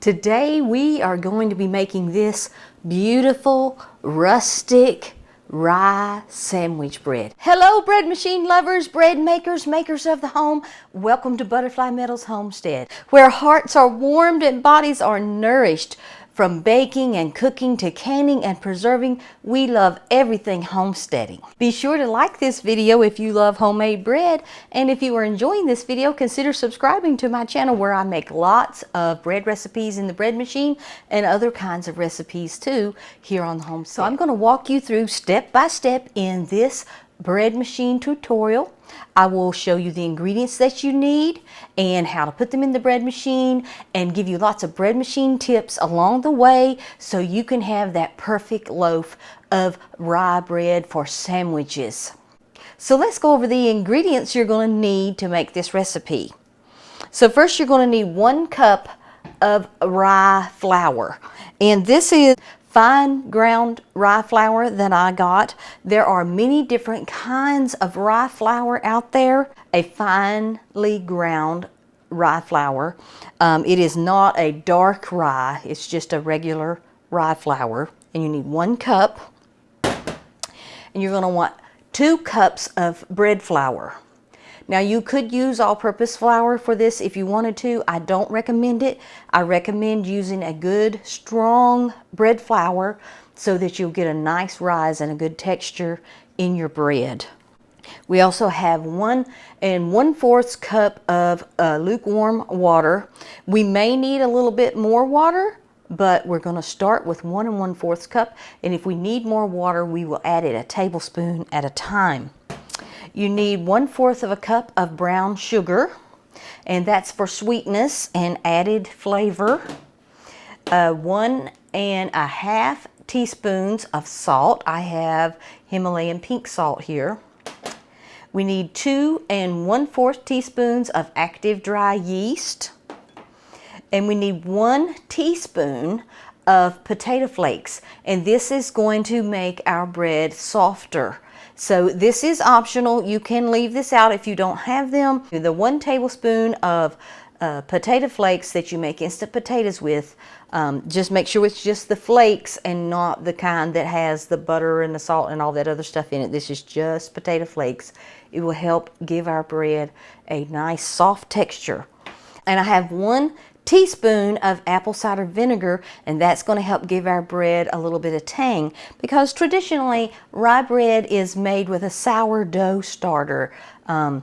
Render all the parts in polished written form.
Today we are going to be making this beautiful, rustic rye sandwich bread. Hello bread machine lovers, bread makers, makers of the home. Welcome to Butterfly Meadows Homestead, where hearts are warmed and bodies are nourished. From baking and cooking to canning and preserving, we love everything homesteading. Be sure to like this video if you love homemade bread, and if you are enjoying this video, consider subscribing to my channel where I make lots of bread recipes in the bread machine and other kinds of recipes too here on the homestead. So I'm going to walk you through step by step in this bread machine tutorial. I will show you the ingredients that you need and how to put them in the bread machine, and give you lots of bread machine tips along the way so you can have that perfect loaf of rye bread for sandwiches. So let's go over the ingredients you're going to need to make this recipe. So first you're going to need 1 cup of rye flour, and this is fine ground rye flour that I got. There are many different kinds of rye flour out there. A finely ground rye flour. It is not a dark rye, it's just a regular rye flour. And you need 1 cup. And you're going to want 2 cups of bread flour. Now you could use all-purpose flour for this if you wanted to. I don't recommend it. I recommend using a good strong bread flour so that you'll get a nice rise and a good texture in your bread. We also have 1 1/4 cup of lukewarm water. We may need a little bit more water, but we're going to start with 1 1/4 cup, and if we need more water we will add it a tablespoon at a time. You need 1/4 cup of brown sugar, and that's for sweetness and added flavor. 1 1/2 teaspoons of salt. I have Himalayan pink salt here. We need 2 1/4 teaspoons of active dry yeast. And we need 1 teaspoon of potato flakes. And this is going to make our bread softer. So this is optional. You can leave this out if you don't have them. The 1 tablespoon of potato flakes that you make instant potatoes with, just make sure it's just the flakes and not the kind that has the butter and the salt and all that other stuff in it. This is just potato flakes. It will help give our bread a nice soft texture. And I have 1 teaspoon of apple cider vinegar, and that's going to help give our bread a little bit of tang, because traditionally rye bread is made with a sourdough starter, and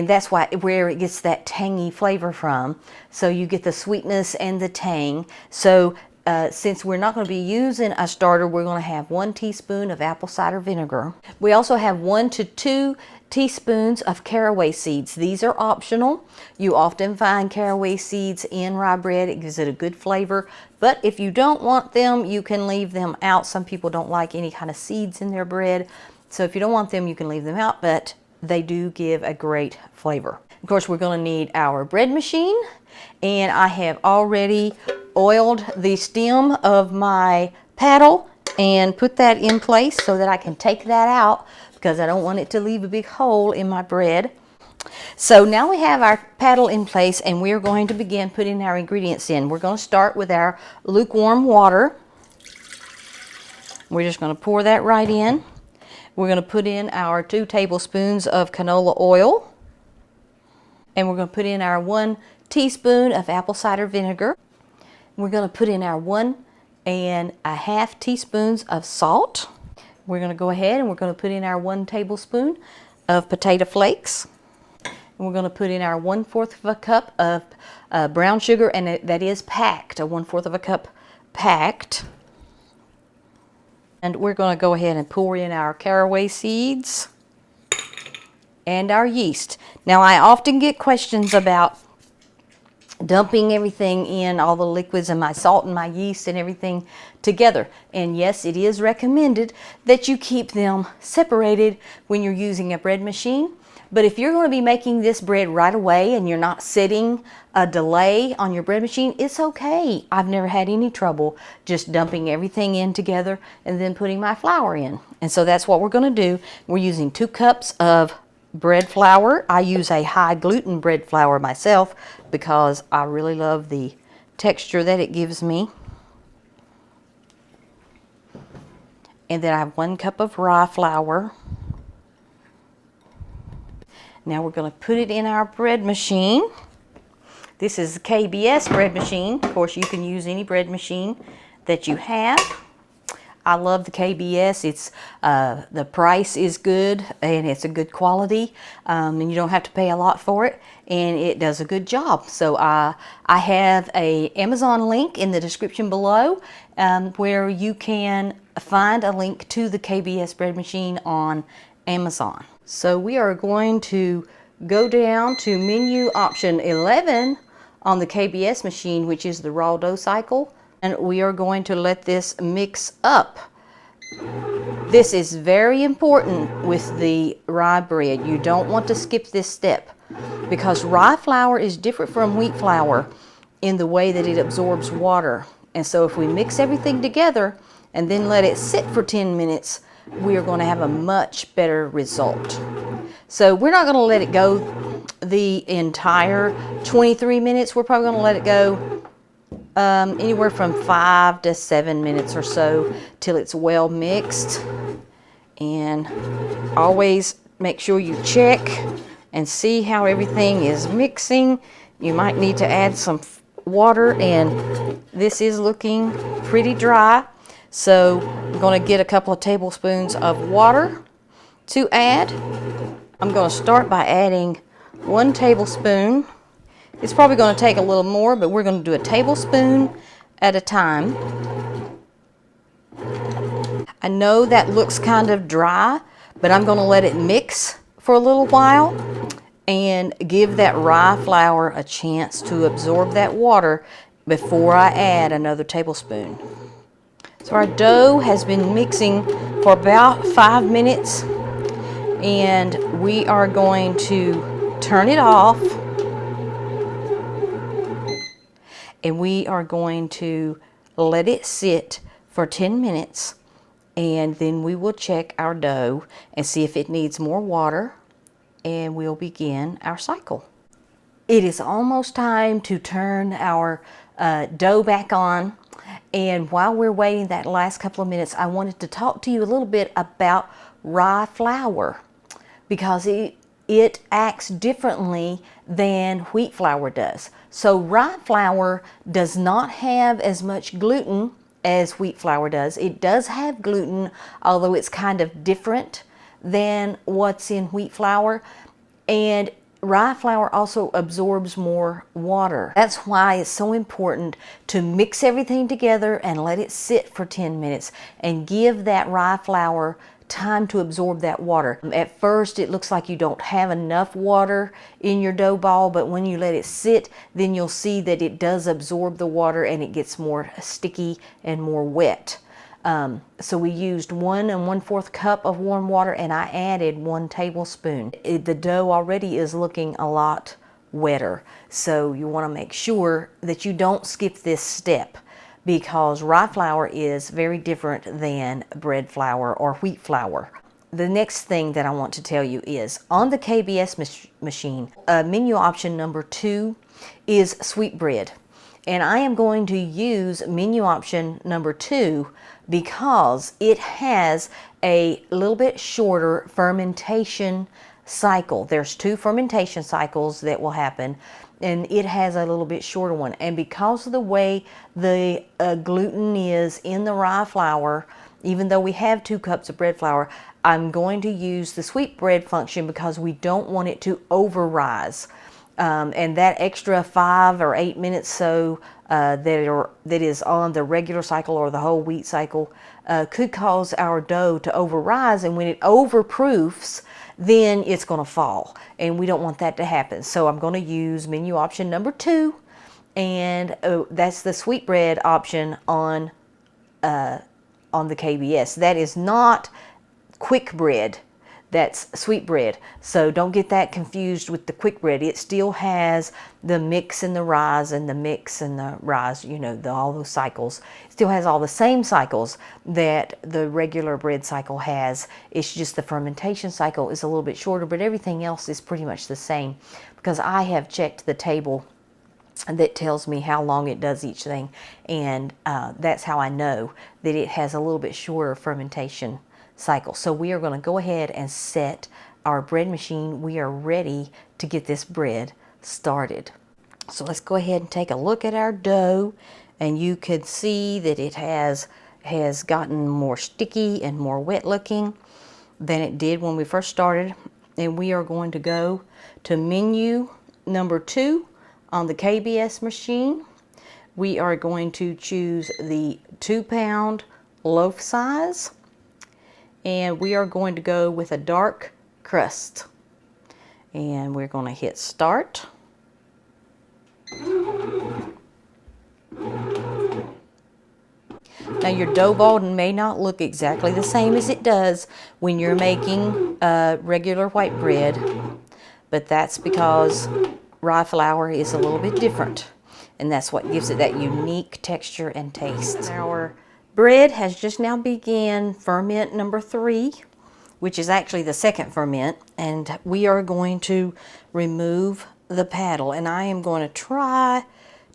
that's where it gets that tangy flavor from. So you get the sweetness and the tang. So since we're not going to be using a starter, we're going to have 1 teaspoon of apple cider vinegar. We also have 1 to 2 teaspoons of caraway seeds. These are optional. You often find caraway seeds in rye bread. It gives it a good flavor, but if you don't want them, you can leave them out. Some people don't like any kind of seeds in their bread, so if you don't want them, you can leave them out, but they do give a great flavor. Of course, we're going to need our bread machine, and I have already oiled the stem of my paddle and put that in place so that I can take that out, because I don't want it to leave a big hole in my bread. So now we have our paddle in place, and we're going to begin putting our ingredients in. We're going to start with our lukewarm water. We're just going to pour that right in. We're going to put in our 2 tablespoons of canola oil, and we're going to put in our 1 teaspoon of apple cider vinegar. We're going to put in our 1 1/2 teaspoons of salt. We're going to go ahead and we're going to put in our 1 tablespoon of potato flakes. And we're going to put in our 1/4 cup of brown sugar, and that is packed, a 1/4 cup packed. And we're going to go ahead and pour in our caraway seeds and our yeast. Now, I often get questions about dumping everything in, all the liquids and my salt and my yeast and everything together. And yes, it is recommended that you keep them separated when you're using a bread machine. But if you're going to be making this bread right away and you're not setting a delay on your bread machine, it's okay. I've never had any trouble just dumping everything in together and then putting my flour in. And so that's what we're going to do. We're using 2 cups of bread flour. I use a high gluten bread flour myself because I really love the texture that it gives me. And then I have 1 cup of rye flour. Now we're going to put it in our bread machine. This is the KBS bread machine. Of course, you can use any bread machine that you have. I love the KBS. It's the price is good and it's a good quality, and you don't have to pay a lot for it, and it does a good job. So I have a Amazon link in the description below, where you can find a link to the KBS bread machine on Amazon. So we are going to go down to menu option 11 on the KBS machine, which is the raw dough cycle. And we are going to let this mix up. This is very important with the rye bread. You don't want to skip this step because rye flour is different from wheat flour in the way that it absorbs water. And so if we mix everything together and then let it sit for 10 minutes, we are going to have a much better result. So we're not going to let it go the entire 23 minutes. We're probably going to let it go anywhere from 5 to 7 minutes or so till it's well mixed. And always make sure you check and see how everything is mixing. You might need to add some water, and this is looking pretty dry, so I'm going to get a couple of tablespoons of water to add. I'm going to start by adding 1 tablespoon. It's probably going to take a little more, but we're going to do a tablespoon at a time. I know that looks kind of dry, but I'm going to let it mix for a little while and give that rye flour a chance to absorb that water before I add another tablespoon. So our dough has been mixing for about 5 minutes, and we are going to turn it off. And we are going to let it sit for 10 minutes, and then we will check our dough and see if it needs more water, and we'll begin our cycle. It is almost time to turn our dough back on, and while we're waiting that last couple of minutes, I wanted to talk to you a little bit about rye flour, because it acts differently than wheat flour does. So rye flour does not have as much gluten as wheat flour does. It does have gluten, although it's kind of different than what's in wheat flour. And rye flour also absorbs more water. That's why it's so important to mix everything together and let it sit for 10 minutes and give that rye flour time to absorb that water. At first it looks like you don't have enough water in your dough ball, but when you let it sit, then you'll see that it does absorb the water and it gets more sticky and more wet. So we used 1 1/4 cup of warm water, and I added 1 tablespoon. The dough already is looking a lot wetter, so you want to make sure that you don't skip this step, because rye flour is very different than bread flour or wheat flour. The next thing that I want to tell you is on the KBS machine, menu option number 2 is sweet bread. And I am going to use menu option number 2 because it has a little bit shorter fermentation cycle. There's 2 fermentation cycles that will happen, and it has a little bit shorter one. And because of the way the gluten is in the rye flour, even though we have 2 cups of bread flour, I'm going to use the sweet bread function because we don't want it to over rise. And that extra 5 or 8 minutes that is on the regular cycle or the whole wheat cycle could cause our dough to over rise, and when it overproofs, then it's going to fall, and we don't want that to happen. So I'm going to use menu option number 2, and that's the sweet bread option on the KBS. That is not quick bread. That's sweet bread. So don't get that confused with the quick bread. It still has the mix and the rise and the mix and the rise, you know, all those cycles. It still has all the same cycles that the regular bread cycle has. It's just the fermentation cycle is a little bit shorter, but everything else is pretty much the same, because I have checked the table that tells me how long it does each thing, and that's how I know that it has a little bit shorter fermentation cycle. So we are going to go ahead and set our bread machine. We are ready to get this bread started. So let's go ahead and take a look at our dough, and you can see that it has gotten more sticky and more wet looking than it did when we first started. And we are going to go to menu number 2 on the KBS machine. We are going to choose the 2-pound loaf size, and we are going to go with a dark crust. And we're going to hit start. Now your dough ball may not look exactly the same as it does when you're making regular white bread, but that's because rye flour is a little bit different, and that's what gives it that unique texture and taste. Our bread has just now begun ferment number 3, which is actually the second ferment, and we are going to remove the paddle, and I am going to try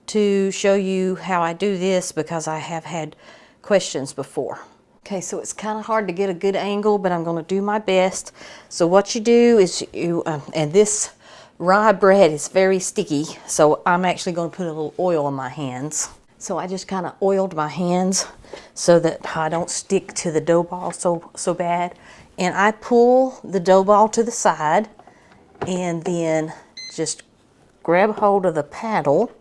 to show you how I do this because I have had questions before. Okay, so it's kind of hard to get a good angle, but I'm going to do my best. So what you do is and this rye bread is very sticky, so I'm actually going to put a little oil on my hands. So I just kind of oiled my hands so that I don't stick to the dough ball so bad. And I pull the dough ball to the side and then just grab hold of the paddle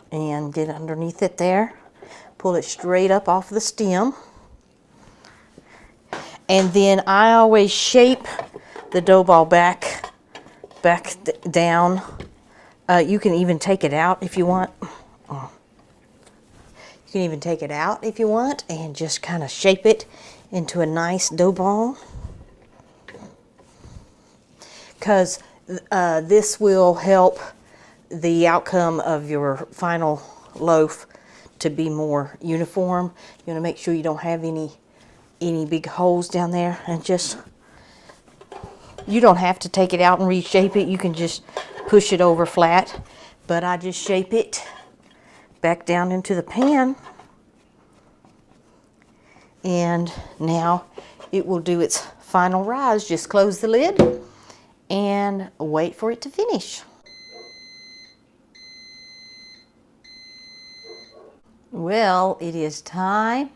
and get underneath it there. Pull it straight up off the stem. And then I always shape the dough ball back down. You can even take it out if you want. You can even take it out if you want and just kind of shape it into a nice dough ball. Because this will help the outcome of your final loaf to be more uniform. You want to make sure you don't have any big holes down there, and just, you don't have to take it out and reshape it. You can just push it over flat, but I just shape it back down into the pan, and now it will do its final rise. Just close the lid and wait for it to finish. Well, it is time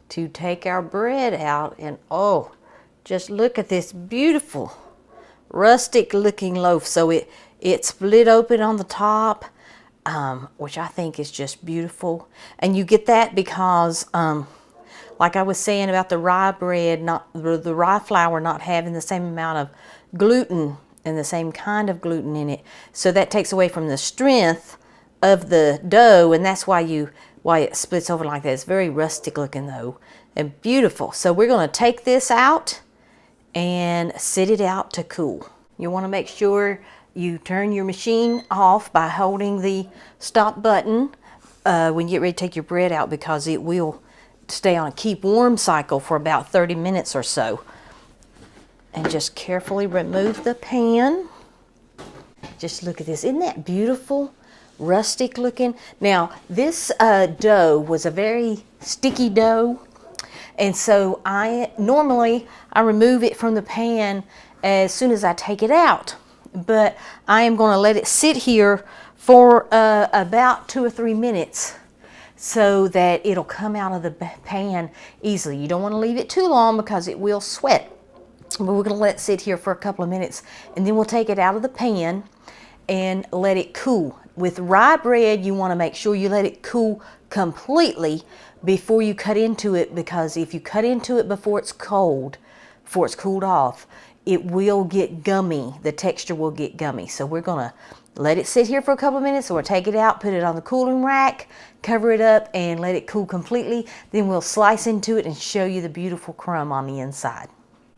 to take our bread out, and oh, just look at this beautiful rustic looking loaf. So it split open on the top, which I think is just beautiful. And you get that because like I was saying about the rye bread, the rye flour not having the same amount of gluten and the same kind of gluten in it, so that takes away from the strength of the dough, and that's why it splits over like that. It's very rustic looking though, and beautiful. So we're going to take this out and sit it out to cool. You want to make sure you turn your machine off by holding the stop button when you get ready to take your bread out, because it will stay on a keep warm cycle for about 30 minutes or so. And just carefully remove the pan. Just look at this. Isn't that beautiful? Rustic looking. Now this dough was a very sticky dough, and so normally I remove it from the pan as soon as I take it out, but I am going to let it sit here for about 2 or 3 minutes so that it'll come out of the pan easily. You don't want to leave it too long because it will sweat, but we're going to let it sit here for a couple of minutes, and then we'll take it out of the pan and let it cool. With rye bread, you want to make sure you let it cool completely before you cut into it, because if you cut into it before it's cooled off, it will get gummy. The texture will get gummy. So we're going to let it sit here for a couple of minutes, or we'll take it out, put it on the cooling rack, cover it up, and let it cool completely. Then we'll slice into it and show you the beautiful crumb on the inside.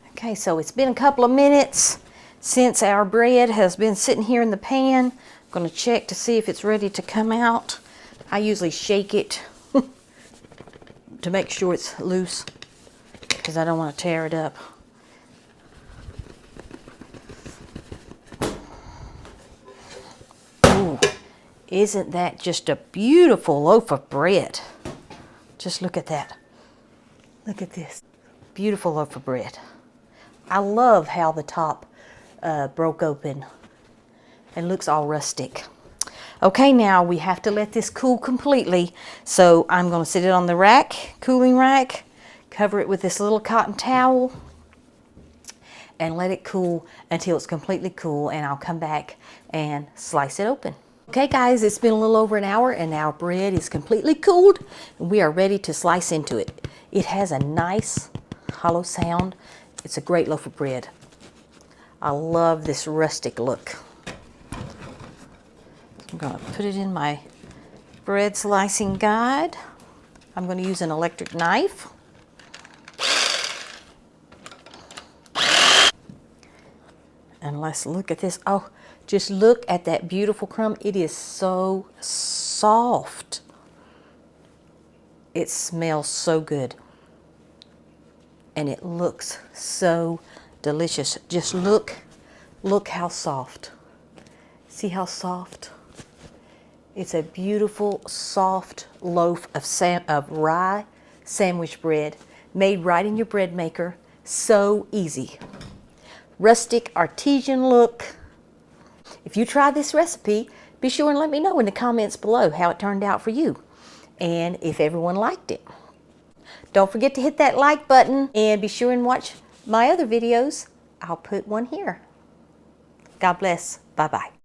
Okay, so it's been a couple of minutes since our bread has been sitting here in the pan. I'm going to check to see if it's ready to come out. I usually shake it to make sure it's loose because I don't want to tear it up. Isn't that just a beautiful loaf of bread? Just look at that. Look at this. Beautiful loaf of bread. I love how the top broke open and looks all rustic. Okay, now we have to let this cool completely. So I'm going to sit it on the rack, cooling rack, cover it with this little cotton towel, and let it cool until it's completely cool, and I'll come back and slice it open. Okay guys, it's been a little over an hour and our bread is completely cooled and we are ready to slice into it. It has a nice hollow sound. It's a great loaf of bread. I love this rustic look. I'm going to put it in my bread slicing guide. I'm going to use an electric knife. And let's look at this. Oh, just look at that beautiful crumb. It is so soft. It smells so good. And it looks so delicious. Just look how soft. See how soft? It's a beautiful, soft loaf of rye sandwich bread made right in your bread maker. So easy. Rustic, artesian look. If you try this recipe, be sure and let me know in the comments below how it turned out for you and if everyone liked it. Don't forget to hit that like button and be sure and watch my other videos. I'll put one here. God bless. Bye-bye.